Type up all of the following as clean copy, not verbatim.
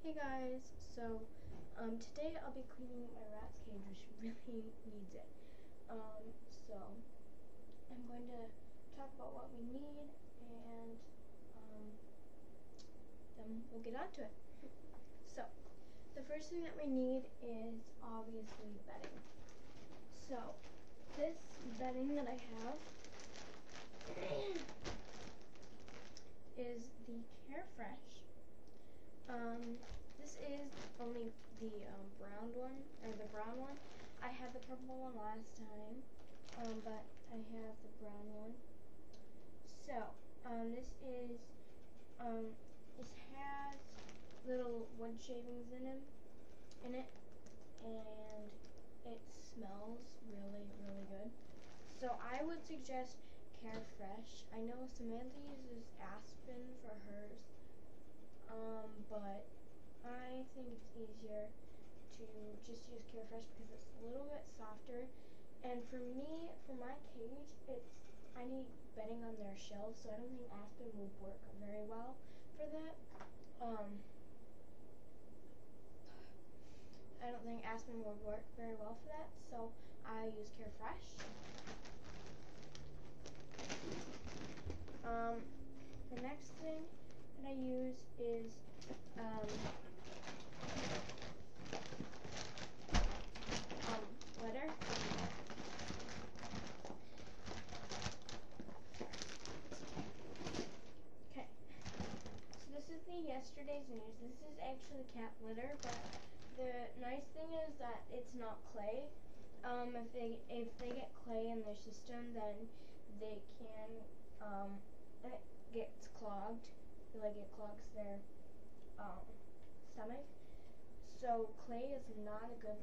Hey guys, so today I'll be cleaning my rat's cage, which really needs it. So I'm going to talk about what we need, and then we'll get on to it. So the first thing that we need is obviously bedding. So this bedding that I have is the Carefresh. This is only the brown one. I had the purple one last time, but I have the brown one. So, this has little wood shavings in it, and it smells really, really good. So I would suggest Carefresh. I know Samantha uses Aspen for hers. But I think it's easier to just use Carefresh because it's a little bit softer. And for me, for my cage, I need bedding on their shelves, so I don't think Aspen would work very well for that. I don't think Aspen would work very well for that, so I use Carefresh. The next thing that I use is litter. Okay, so this is the yesterday's news. This is actually cat litter, but the nice thing is that it's not clay. If they get clay in their system, then they can it gets clogged. Like it clogs their stomach. So clay is not a good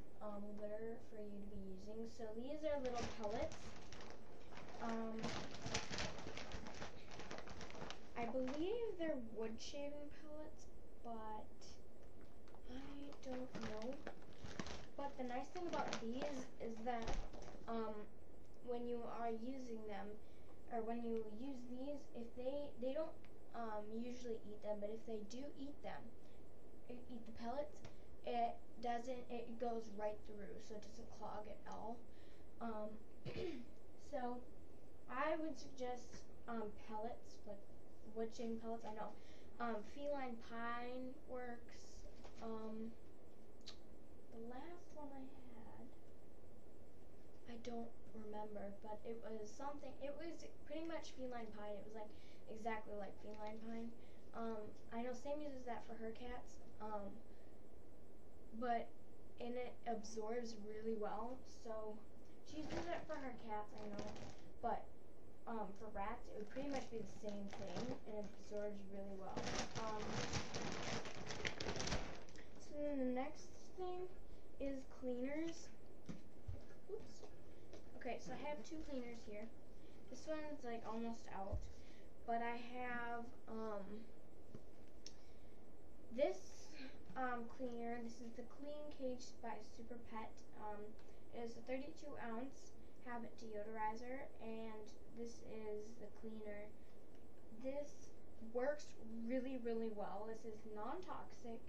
litter for you to be using. So these are little pellets. I believe they're wood shaving pellets, but I don't know. But the nice thing about these is that when you are using them, or when you use these, if they don't usually eat them, but if they do eat them, eat the pellets, it goes right through, so it doesn't clog at all. So I would suggest pellets, like wood shaving pellets. I know feline pine works. The last one I had, I don't remember, but it was something. It was pretty much feline pine. It was like exactly like feline pine. I know Sam uses that for her cats, and it absorbs really well. So she uses it for her cats, I know, but for rats, it would pretty much be the same thing, and it absorbs really well. So then the next thing is cleaners. Oops. Okay, so I have two cleaners here. This one's like almost out, but I have this cleaner. This is the Clean Cage by Super Pet. It is a 32 ounce habit deodorizer, and this is the cleaner. This works really, really well. This is non-toxic,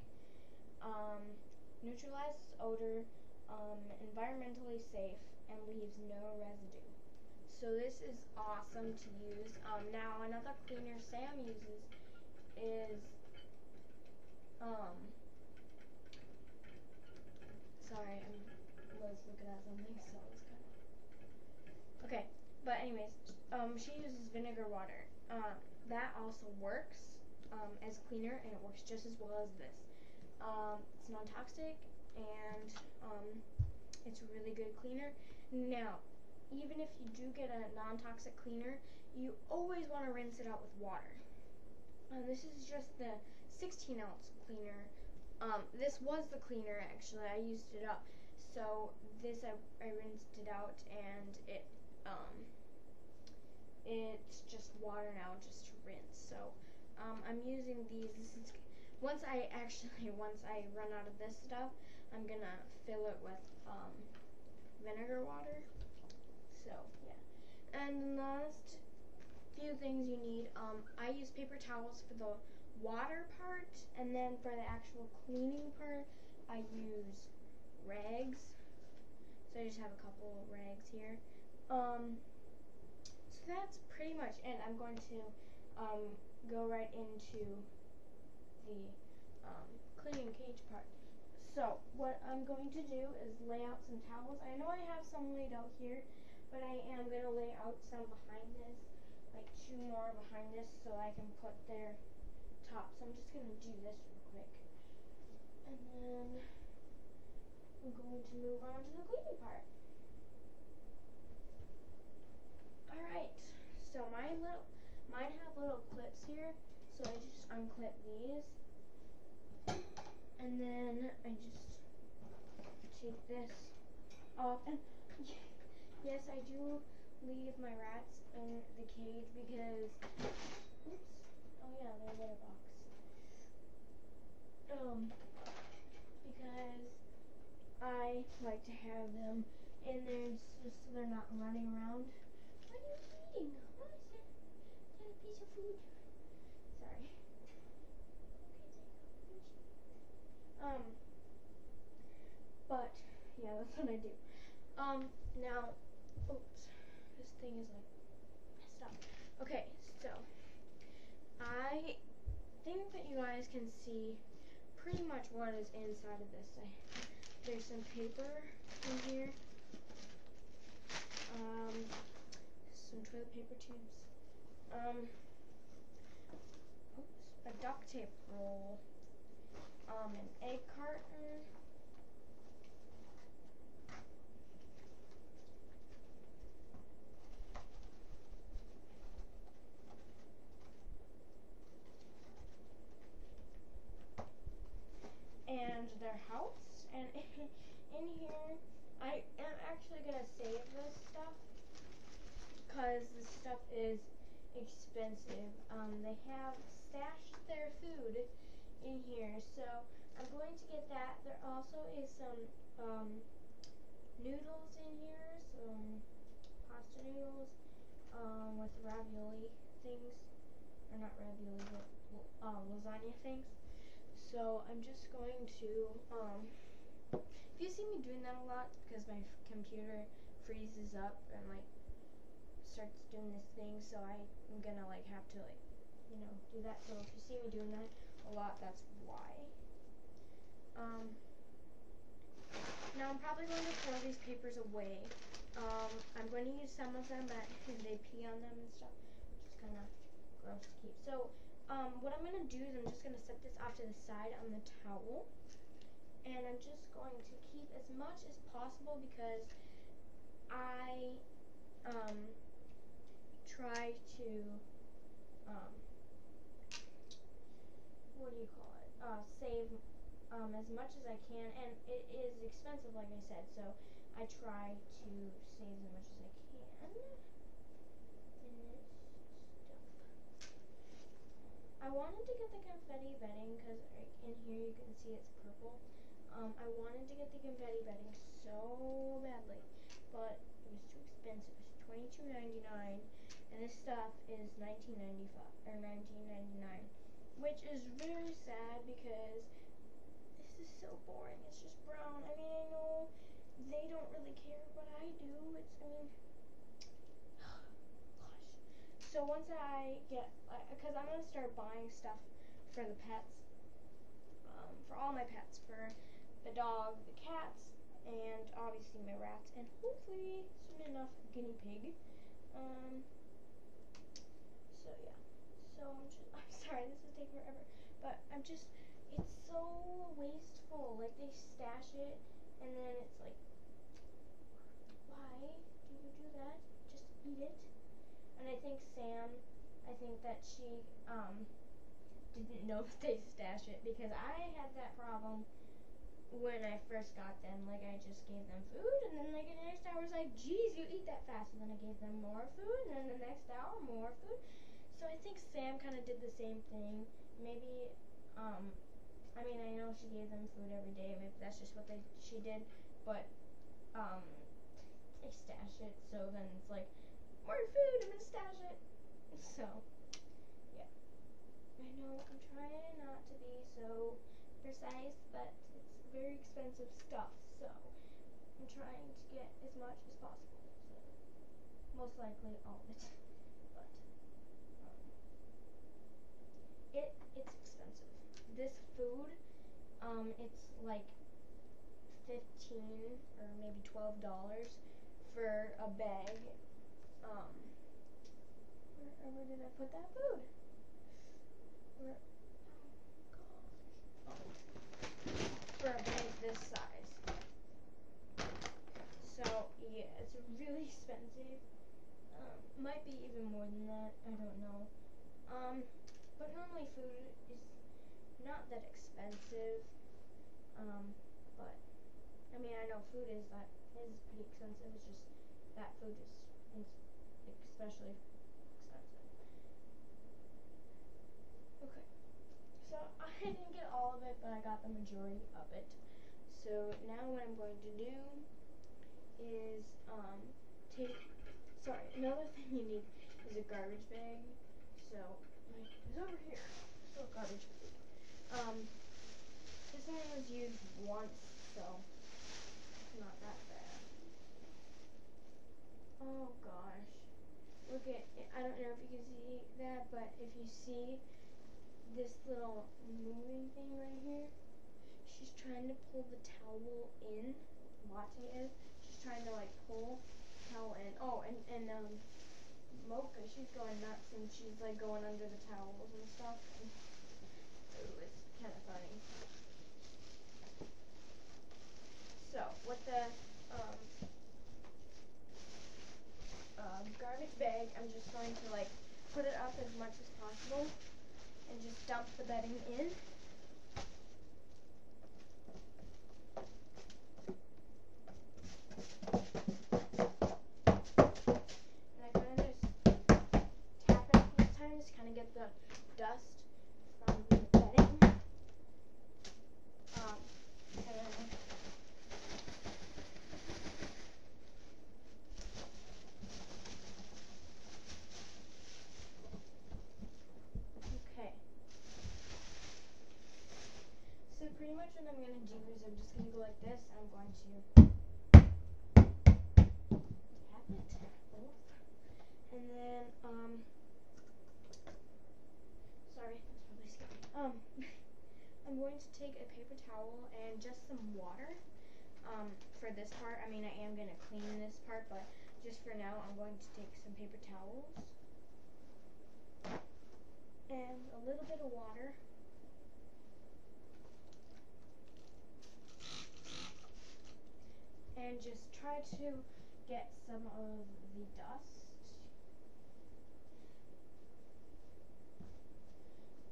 neutralizes odor, environmentally safe, and leaves no residue. So this is awesome to use. Now another cleaner Sam uses is sorry, I was looking at something, so it was kind of okay. But anyways, she uses vinegar water. That also works as cleaner, and it works just as well as this. It's non-toxic, and it's a really good cleaner. Now, even if you do get a non-toxic cleaner, you always want to rinse it out with water. This is just the 16 ounce cleaner. This was the cleaner, actually. I used it up. So this, I rinsed it out, and it's just water now, just to rinse. So I'm using these. This is once I run out of this stuff, I'm gonna fill it with vinegar water. So yeah, and the last few things you need. I use paper towels for the water part, and then for the actual cleaning part, I use rags. So I just have a couple of rags here. So that's pretty much it. I'm going to go right into the cleaning cage part. So what I'm going to do is lay out some towels. I know I have some laid out here, but I am going to lay out some behind this, like 2 more behind this, so I can put their top. So I'm just going to do this real quick. And then I'm going to move on to the cleaning part. Alright, so mine have little clips here, so I just unclip these. And then I just take this off. And yes, I do leave my rats in the cage because, oops, oh yeah, their litter box. Because I like to have them in there just so they're not running around. What are you eating? What is that? Is that a piece of food? Sorry. But yeah, that's what I do. Now, oops, this thing is like messed up. Okay, so I think that you guys can see pretty much what is inside of this. There's some paper in here, some toilet paper tubes, oops, a duct tape roll, an egg carton, and their house. And in here, I am actually going to save this stuff because this stuff is expensive. They have stashed their food in here, so I'm going to get that. There also is some noodles in here, some pasta noodles with ravioli things, or not ravioli, but lasagna things. So I'm just going to, if you see me doing that a lot, because my computer freezes up and like starts doing this thing, so I'm gonna like have to like, do that. So if you see me doing that a lot, that's why. Now I'm probably going to throw these papers away. I'm going to use some of them, but they pee on them and stuff, which is kind of gross to keep. So what I'm going to do is I'm just going to set this off to the side on the towel, and I'm just going to keep as much as possible because I try to save as much as I can, and it is expensive, like I said, so I try to save as much as I can in this stuff. I wanted to get the confetti bedding because in here you can see it's purple. I wanted to get the confetti bedding so badly, but it was too expensive. It's $22.99, and this stuff is $19.95 or $19.99, which is very sad because this is so boring. It's just brown. I mean, I know they don't really care, but I do. Gosh. So once I get, because I'm going to start buying stuff for the pets, for all my pets, for the dog, the cats, and obviously my rats, and hopefully soon enough guinea pig. So yeah. So I'm sorry, this is taking forever, but it's so wasteful. Like they stash it, and then it's like, why do you do that? Just eat it. And I think Sam, that she didn't know that they stash it, because I had that problem when I first got them. Like I just gave them food, and then like in the next hour I was like, geez, you eat that fast. And then I gave them more food, and then the next hour more food. So I think Sam kind of did the same thing. Maybe, I mean, I know she gave them food every day. Maybe that's just what she did. But I stash it, so then it's like, more food, I'm gonna stash it. So yeah, I know I'm trying her size, but it's very expensive stuff, so I'm trying to get as much as possible. So most likely all of it, but it's expensive. This food, it's like $15 or maybe $12 for a bag. Where did I put that food? Where, oh gosh. For a bag this size. So yeah, it's really expensive. Might be even more than that. I don't know. But normally food is not that expensive. But I mean, I know food is pretty expensive. It's just that food is especially expensive. Okay, so I didn't get all of it, but I got the majority of it. So now what I'm going to do is another thing you need is a garbage bag. So it's over here. It's a garbage bag. This one was used once, so it's not that bad. Oh gosh. Look at it. I don't know if you can see that, but if you see this little moving thing right here, she's trying to pull the towel in. Latte is. She's trying to like pull the towel in. Oh, and Mocha, she's going nuts and she's like going under the towels and stuff. And, ooh, it's kind of funny. So with the garbage bag, I'm just going to like put it up as much as possible and just dump the bedding in. And I kind of just tap it a few times to kind of get the dust from the bedding. Okay. So pretty much what I'm going to do is I'm just going to go like this. I'm going to tap it both. And then, sorry, that's probably scary. I'm going to take a paper towel and just some water. For this part, I mean, I am going to clean this part, but just for now, I'm going to take some paper towels and a little bit of water. And just try to get some of the dust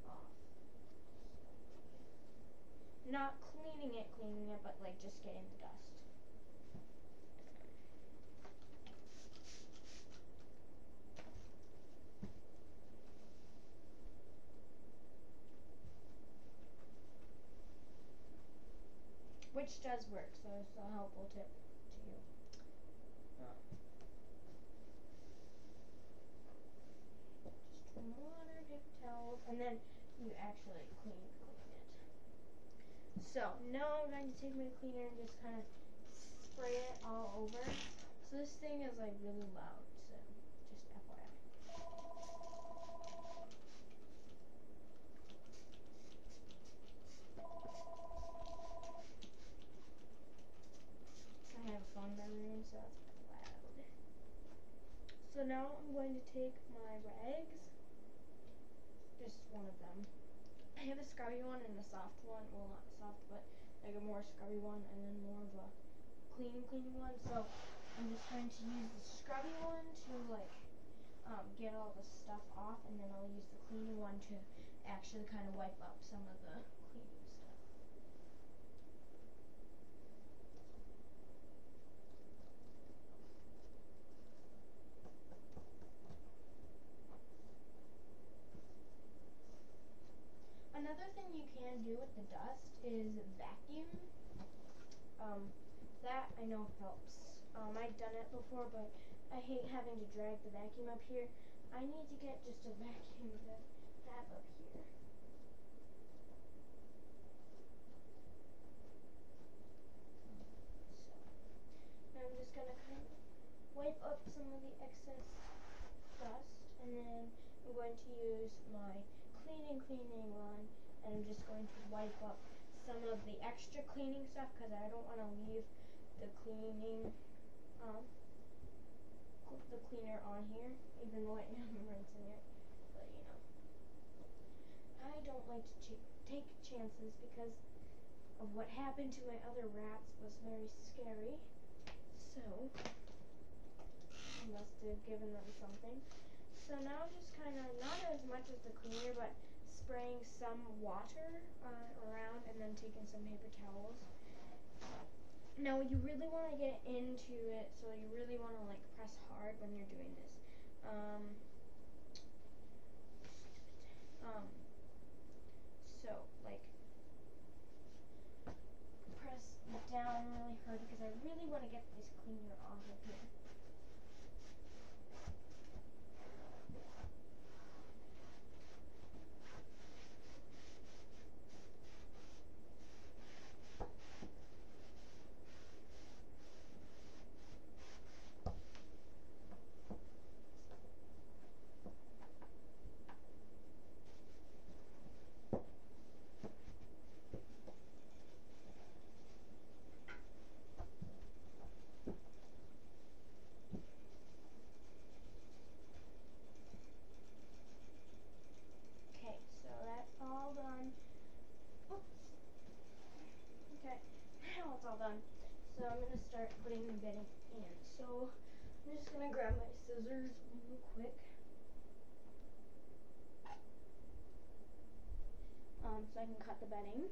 off. Not cleaning it, but like just getting the dust. Which does work, so it's a helpful tip to you. Just water, paper towels, and then you actually clean it. So now I'm going to take my cleaner and just kind of spray it all over. So this thing is like really loud, so just FYI. I have a phone in my room, so it's kind of loud. So now I'm going to take my rags, just one of them. I have a scrubby one and a soft one. Well, not soft, but like a more scrubby one, and then more of a clean one. So I'm just going to use the scrubby one to like get all the stuff off, and then I'll use the clean one to actually kind of wipe up some of the cleaning stuff. Another thing you can do with the dust is vacuum. That I know helps. I've done it before, but I hate having to drag the vacuum up here. I need to get just a vacuum to have up here. cleaning line, and I'm just going to wipe up some of the extra cleaning stuff because I don't want to leave the cleaning, the cleaner on here, even though I am rinsing it. But you know, I don't like to take chances because of what happened to my other rats was very scary. So I must have given them something. So now I'm just kind of, not as much as the cleaner, but spraying some water around and then taking some paper towels. Now you really want to get into it, so you really want to like press hard when you're doing this. So like press down really hard because I really want to get this cleaner off of here. Okay, so that's all done. Oops. Okay, now it's all done. So I'm going to start putting the bedding in. So I'm just going to grab my scissors real quick. So I can cut the bedding.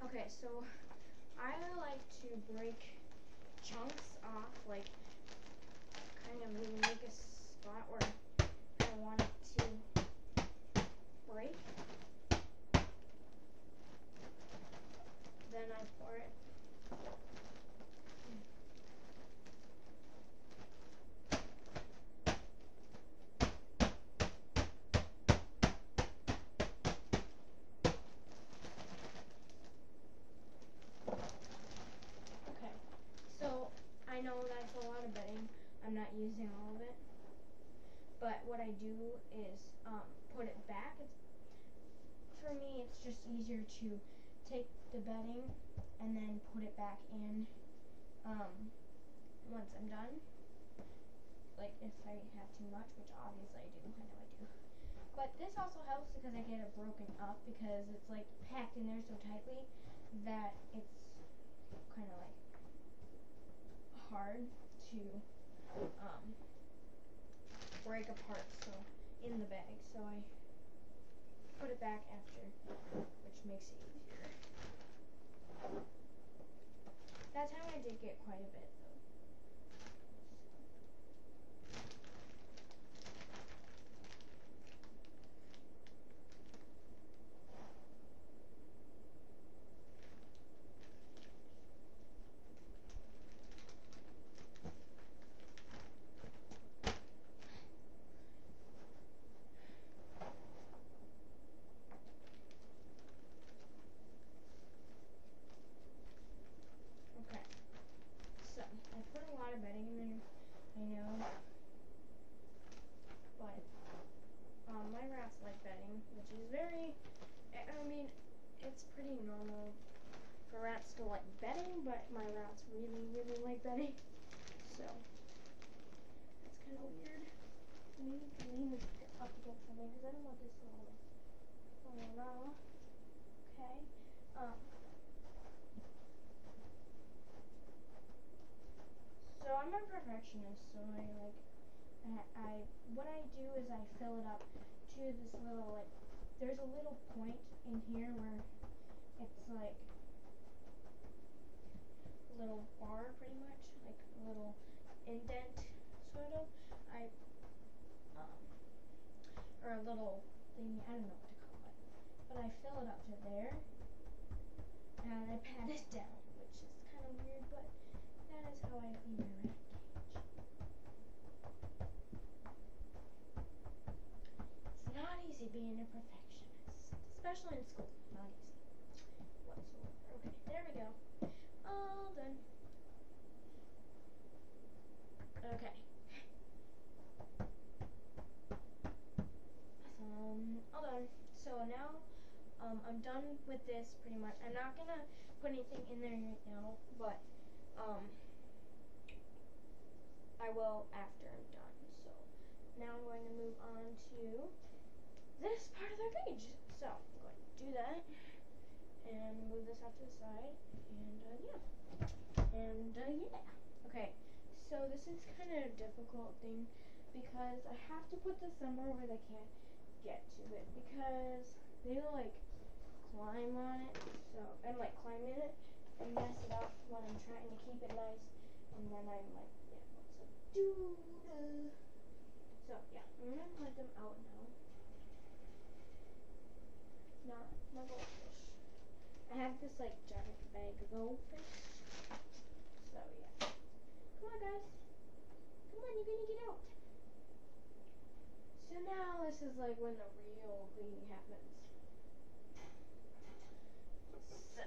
Okay, so I like to break chunks off, like kind of make a spot where I want it to break. Then I pour it. Okay, so I know that's a lot of bedding. I'm not using all of it. But what I do is put it back. For me, it's just easier to take the bedding and then put it back in once I'm done. Like if I have too much, which obviously I do, I know I do. But this also helps because I get it broken up because it's like packed in there so tightly that it's kind of like hard to break apart in the bag. So I put it back after, which makes it easier. That time I did get quite a bit though. Okay, so I put a lot of bedding in there, I know, but my rats like bedding, which is very, I mean, it's pretty normal for rats to like bedding, but my rats really, really like bedding, so that's kind of weird. I need to lean this up against something because I don't want this to fall off. Okay. So I'm a perfectionist, so what I do is I fill it up to this little, like, there's a little point in here where it's like a little bar pretty much, like a little indent, sort of. Or a little thingy, I don't know what to call it. But I fill it up to there, and I pat it down, which is kind of weird, but that is how I clean my rat cage. in school, not easy whatsoever. Okay, there we go. All done. Okay. All done. So now, I'm done with this pretty much. I'm not gonna put anything in there right now, but I will after I'm done. So now I'm going to move on to this part of their page. So I'm going to do that and move this off to the side, and yeah. Okay, so this is kind of a difficult thing because I have to put this somewhere where they can't get to it because they like climb on it, so and like climb in it and mess it up when I'm trying to keep it nice, and then I'm like, yeah, what's up, dude? So yeah, I'm gonna let them out now. Not my goldfish. I have this like giant bag of goldfish. So yeah. Come on, guys. Come on, you're gonna get out. So now this is like when the real cleaning happens. So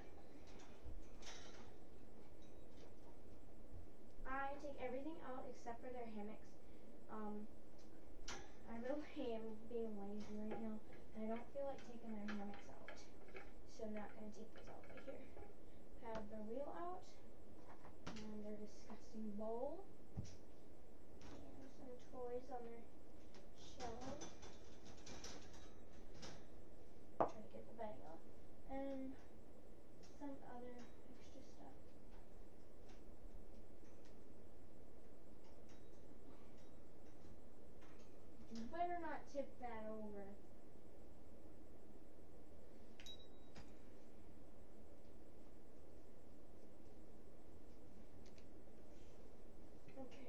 I take everything out except for their hammocks. I really am being lazy right now, and I don't feel like taking their hammocks out. So I'm not gonna take those out right here. Have the wheel out, and their disgusting bowl, and some toys on their shelf. Try to get the bag off, and some other extra stuff. You better not tip that over. Okay.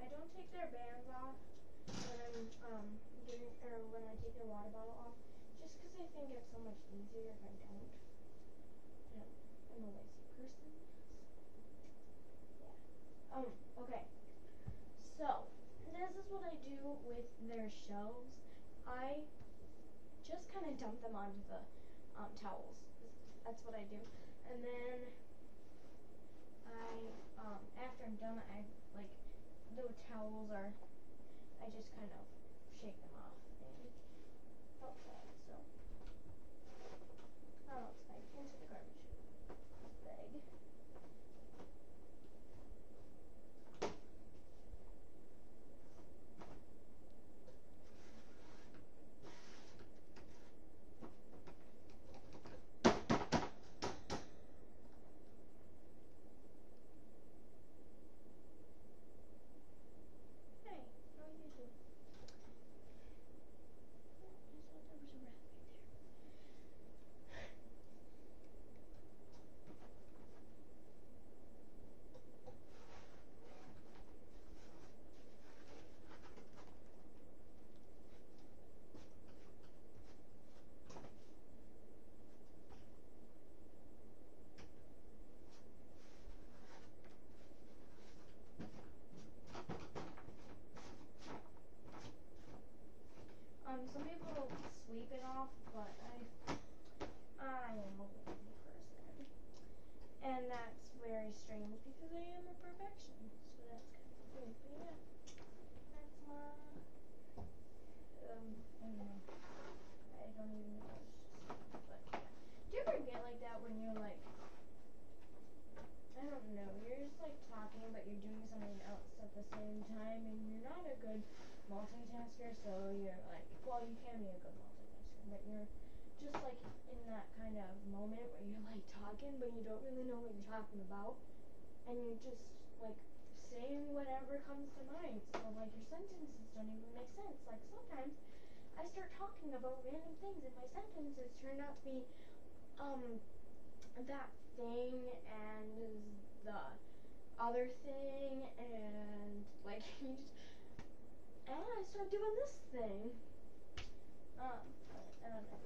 I don't take their bands off when I'm when I take their water bottle off, just because I think it's so much easier if I don't. I'm a lazy person. Yeah. Okay. So this is what I do with their shelves. I just kind of dump them onto the towels. That's what I do. And then after I'm done, I like the towels are. I just kind of shake them off and help that. So it's fine. Into the garbage bag. Some people sweep it off, but I am a lazy person, and that's very strange because I am a perfectionist. So that's kind of weird. But yeah, that's my I don't know. I don't even know. But yeah. Do you ever get like that when you're like, I don't know, you're just like talking, but you're doing something else at the same time, and you're not a good multitasker, so you're like, well, you can be a good multitasker, but you're just like in that kind of moment where you're like talking, but you don't really know what you're talking about, and you're just like saying whatever comes to mind, so like your sentences don't even make sense. Like sometimes I start talking about random things, and my sentences turn out to be that thing and the other thing, and like you just, and I start doing this thing. I don't know.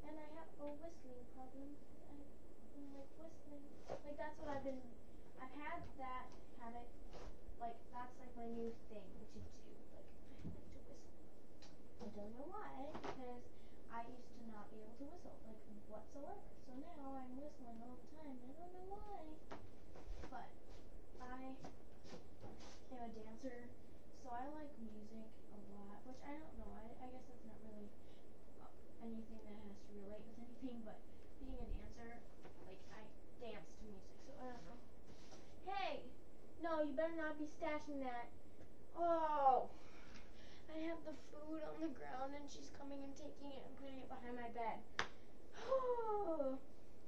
And I have a whistling problem. I'm like whistling. Like that's what I had that habit, like that's like my new thing to do. Like I like to whistle. I don't know why, because I used to not be able to whistle, like whatsoever. So now I'm whistling all the time. I don't know why. But I am a dancer, so I like music a lot, which I don't know. I guess that's not really anything that has to relate with anything, but being a dancer, like I dance to music, so I don't know. Hey! No, you better not be stashing that. Oh! I have the food on the ground and she's coming and taking it and putting it behind my bed. Oh!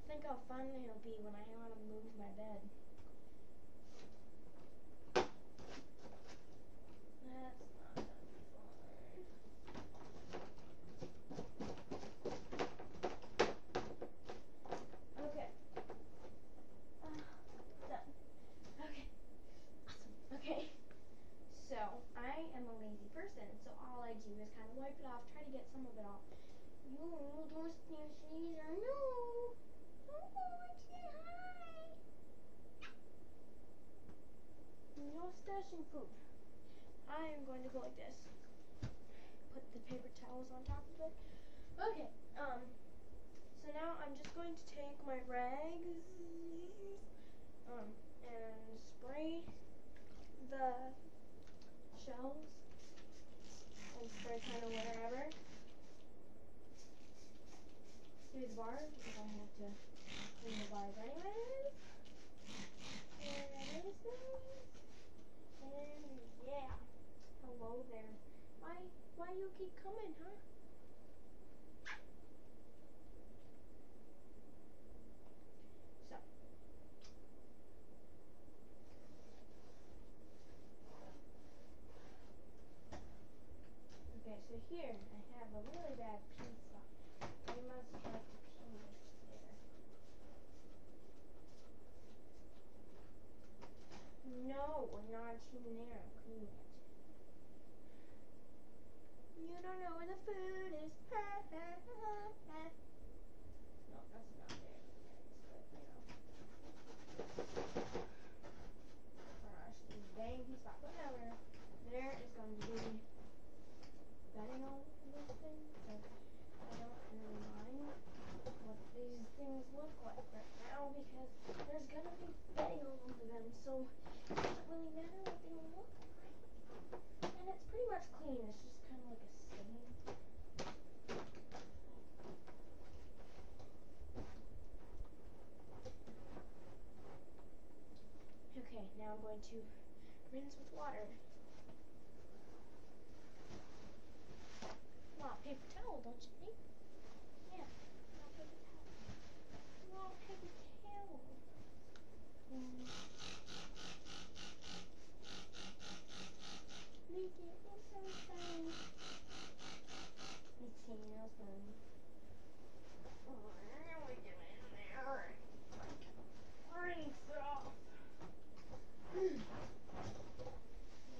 Think how fun it'll be when I want to move my bed. That's not gonna be fun. Okay. Done. Okay. Awesome. Okay. So, I am a lazy person, so all I do is kind of wipe it off, try to get some of it off. You don't stash either. No! Don't go and say hi! No stashing food. I am going to go like this. Put the paper towels on top of it. Okay, so now I'm just going to take my rags, and spray the shelves and spray kind of wherever. Through the bars, because I have to clean the bars anyways. There it is. And yeah. Hello there. Why you keep coming, huh? So. Okay, so here I have a really bad pee spot. You must like to pee there. No, we're not in there. I'm cleaning it. You don't know where the food is. No, that's not there. But, you know. Gosh, these dang pee spots. Whatever. There is going to be bedding all over this thing. So I don't really mind what these things look like right now because there's going to be bedding all over them. So it doesn't really matter what they look like. And it's pretty much clean. It's just kind of like a stain. Okay, now I'm going to rinse with water. Want paper towel, don't you think? Yeah, want paper towel. Want paper towel. Look at it, it's so fun. It's so fun. Oh, we get in there. Rinse off.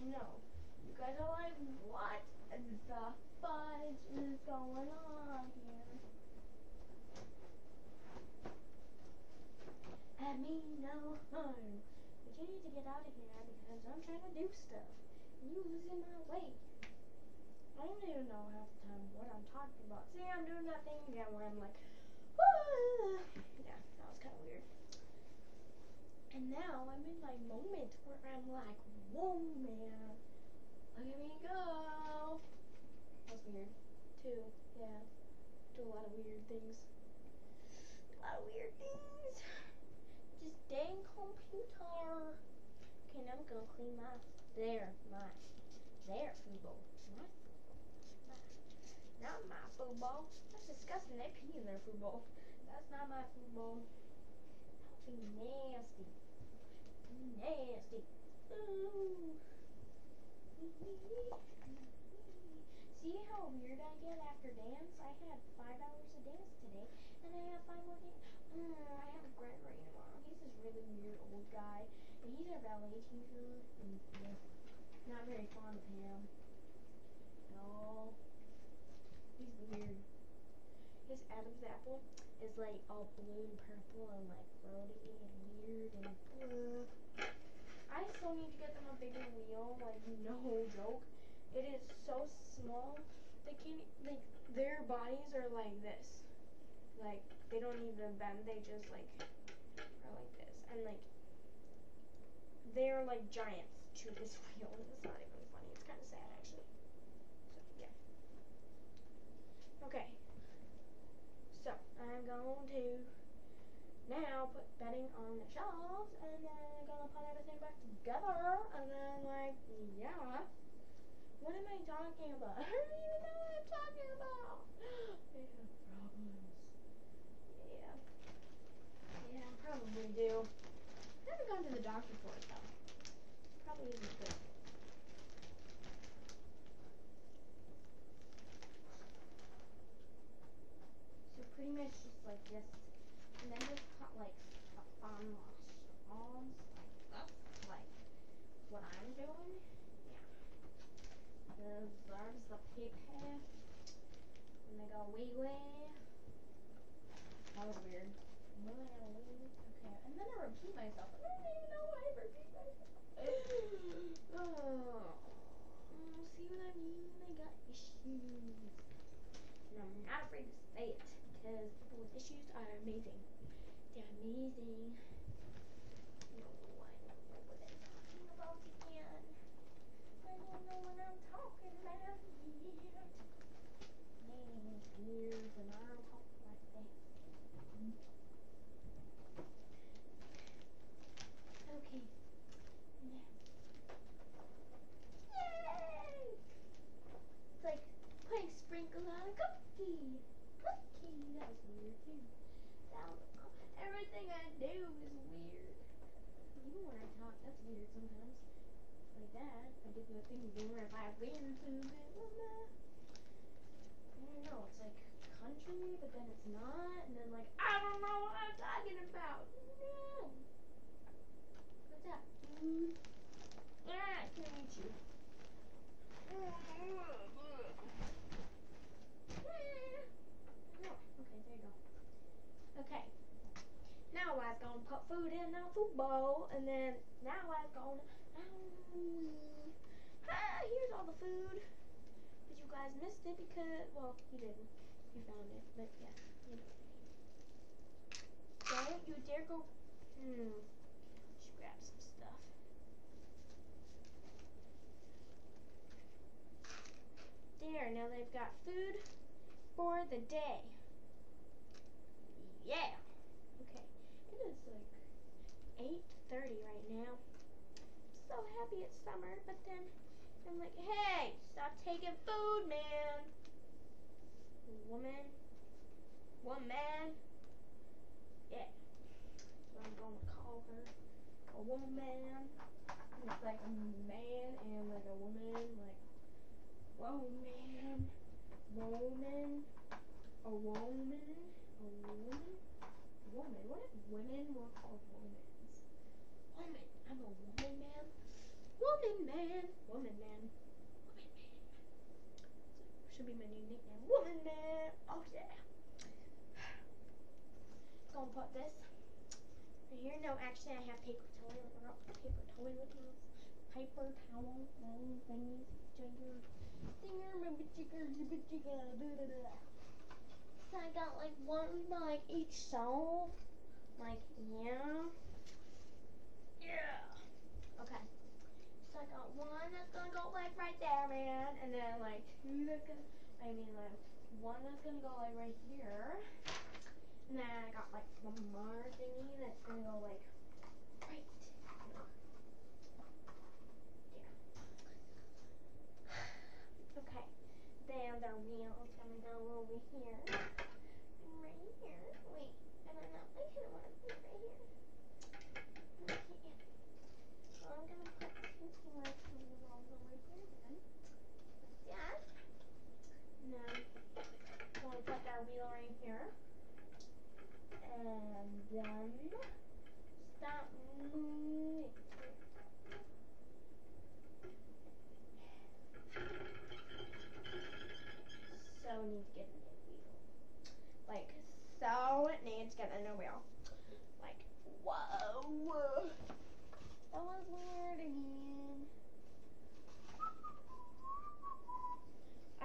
No, you guys are like, what the fudge is going on here? I mean no harm, but you need to get out of here because I'm trying to do stuff and you losing my way. I don't even know half the time what I'm talking about. See, I'm doing that thing again where I'm like, ah. Yeah, that was kind of weird. And now I'm in my moment where I'm like, whoa, man, look at me go. That's weird, too. Yeah, do a lot of weird things. A lot of weird things. This dang computer. Okay, now I'm gonna clean my food bowl. My food bowl. Not my food bowl. That's disgusting. They pee in their food bowl. That's not my food bowl. That would be nasty. Nasty. Ooh. See how weird I get after dance? I had 5 hours of dance today, and I have 5 more dance. I have Gregory tomorrow. He's this really weird old guy, and he's our ballet teacher, and yeah, not very fond of him. No, he's weird. He His Adam's apple is like all blue and purple and like grody and weird and blue. I still need to get them a bigger wheel, like no joke. It is so small. They can't, like, their bodies are like this. Like, they don't even bend, they just like are like this. And like, they're like giants to this wheel. It's not even funny. It's kind of sad actually. So yeah. Okay. So I'm going to now put bedding on the shelves, and then I'm gonna put everything back together, and then like, yeah. What am I talking about? I don't even know what I'm talking about. I have problems. Yeah. Yeah, I probably do. I haven't gone to the doctor for it though. Probably isn't good. So pretty much just like this, and then just put like on my arms like this, like what I'm doing. Yeah. There's the paper, and they go wee wee. That was weird. Okay, and then I repeat myself. I don't even know why I repeat myself. Oh, see what I mean? I got issues. And I'm not afraid to say it, because people with issues are amazing. They're amazing. No, I don't know what I'm talking about again. I don't know what I'm talking about yet. Name's weird when I talk like that. Okay. Now. Yay! It's like putting sprinkles on a cookie. Cookie. That was weird too. Everything I do is weird. Even when I talk, that's weird sometimes. Like that. I did the thing where if I weird too. I don't know. It's like country, but then it's not. And then like, I don't know what I'm talking about. No. What's up, dude? Ah, I can't eat you. No. Okay, there you go. Okay. Now I was gonna put food in a food bowl, and then now I was gonna. Here's all the food. But you guys missed it because, well, you didn't. You found it, but yeah, you know what I mean. Don't you dare go. Just grab some stuff. There, now they've got food for the day. Yeah. Okay. It is like 8:30 right now. So happy it's summer, but then I'm like, hey, stop taking food, man. Woman. Yeah. So I'm gonna call her a woman. It's like a man and like a woman, like, whoa, man. Woman. A woman. A woman. Woman. What if women were called womans? Woman. I'm a woman, man. Woman, man. Woman, man. Woman, man. Should be my new nickname. Woman, man. Oh, yeah. Gonna put this right here. No, actually, I have paper towel. Paper towel. Paper towel. Thingies. So I got like one by each shelf. Like, yeah. Yeah. Okay. So I got one that's gonna go like right there, man. And then like two that's gonna, like one that's gonna go like right here. And then I got like one more thingy that's gonna go like right here. Yeah. Okay. Then the wheel's gonna go over here. And right here. Wait. I don't know. I kinda wanna put it right here. Okay. So I'm gonna put two more wheels over here then. Like that. And then we'll put our wheel right here. And then stop moving. So we need to get a new wheel. it's getting real. Like, whoa. That was weird again.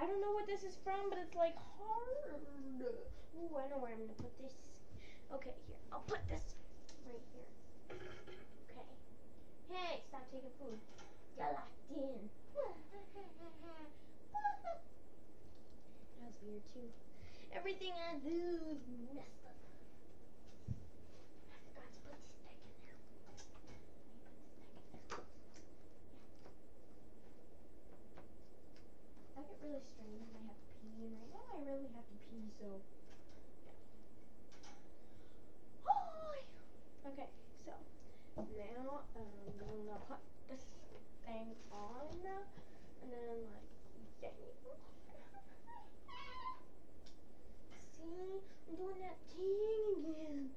I don't know what this is from, but it's like hard. Ooh, I know where I'm gonna put this. Okay, here. I'll put this right here. Okay. Hey, stop taking food. You're locked in. That was weird too. Everything I do is messed up. I forgot to put this back in there. I get really strange when I have to pee, and right now I really have to pee, so yeah. Okay, so now I'm gonna put this thing on, and then like, yeah. See, I'm doing that thing again,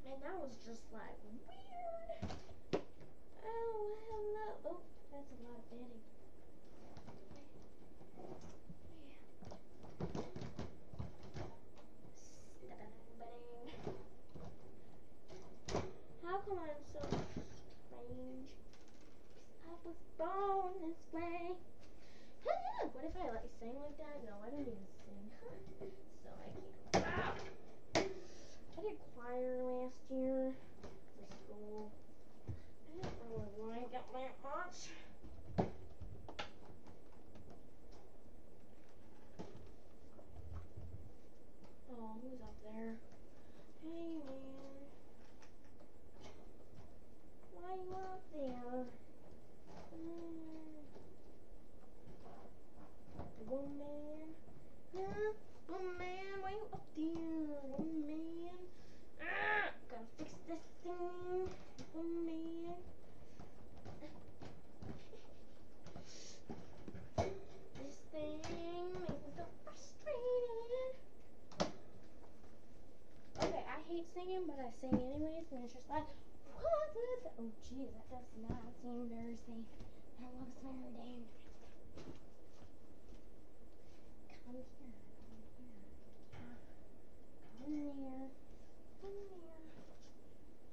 and that was just like weird. Oh, hello. Oh, that's a lot of bedding. How come I'm so strange? I was born this way. What if I like sing like that? No, I don't even sing. So I can't. Ah! I did choir last year for school. I didn't really like it that much. Oh, who's up there? Hey, man. Why you up there? Woman? Huh? Woman, why you up there? Woman? Ah! Gotta fix this thing. Woman. This thing makes me so frustrated. Okay, I hate singing, but I sing anyways, and it's just like, what the? Oh, geez, that does not seem very safe. That looks very dangerous. Come here. Come here. Come here.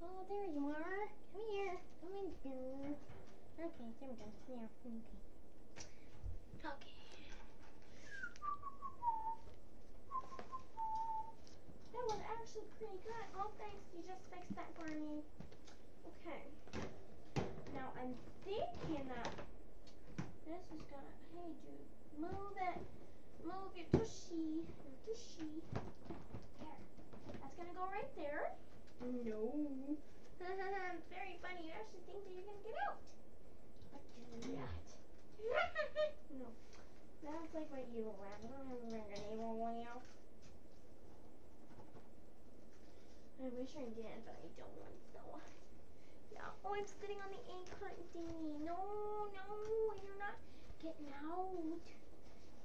Oh, there you are. Come here. Come in here. Okay, there we go. There. Okay. Okay. That was actually pretty good. Oh, thanks. You just fixed that for me. Okay. Now I'm thinking that this is gonna. Hey, dude, move it. Move your tushy. Your tushy. There. That's gonna go right there. No. Very funny. You actually think that you're gonna get out. But you're not. No. That's like my evil laugh. I don't have a very evil one now. I wish I did, but I don't. So. Yeah. Oh, I'm sitting on the egg curtain thingy. No, you're not getting out.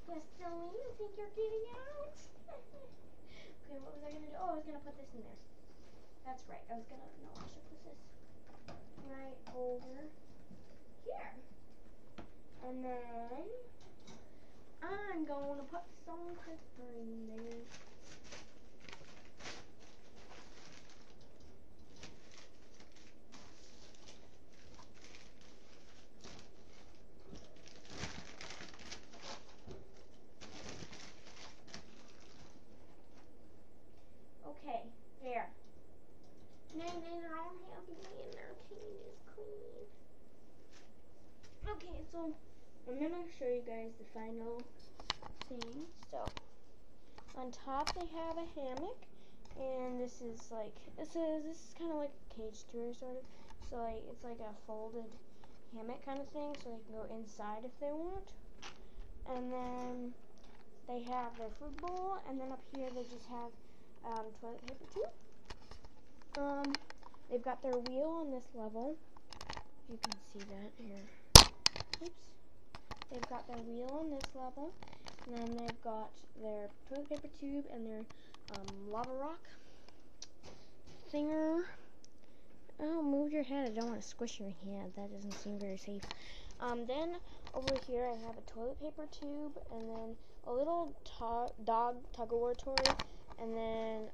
You're silly. You think you're getting out? Okay, what was I gonna do? Oh, I was gonna put this in there. That's right. I should put this right over here. And then I'm going to put some pepper in there. Okay, there. No, I don't have to be in there. Clean is clean. Okay, so I'm gonna show you guys the final thing. So on top they have a hammock, and this is kind of like a cage tour sort of. So like it's like a folded hammock kind of thing, so they can go inside if they want. And then they have their food bowl, and then up here they just have toilet paper too. They've got their wheel on this level. You can see that here. Oops. They've got their wheel on this level, and then they've got their toilet paper tube and their lava rock thinger. Oh, move your head. I don't want to squish your head. That doesn't seem very safe. Then over here I have a toilet paper tube, and then a little dog tug-of-war toy, and then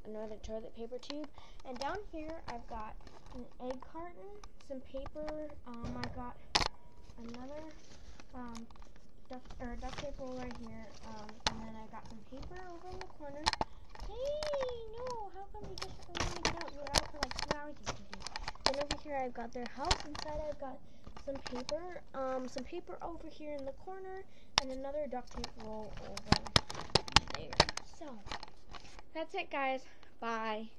another toilet paper tube. And down here I've got an egg carton, some paper. I got another duct tape roll right here, and then I got some paper over in the corner. Hey, no, how come you just don't want to get out? You were out for like 2 hours yesterday. Then over here I've got their house. Inside I've got some paper over here in the corner, and another duct tape roll over there. So, that's it guys. Bye.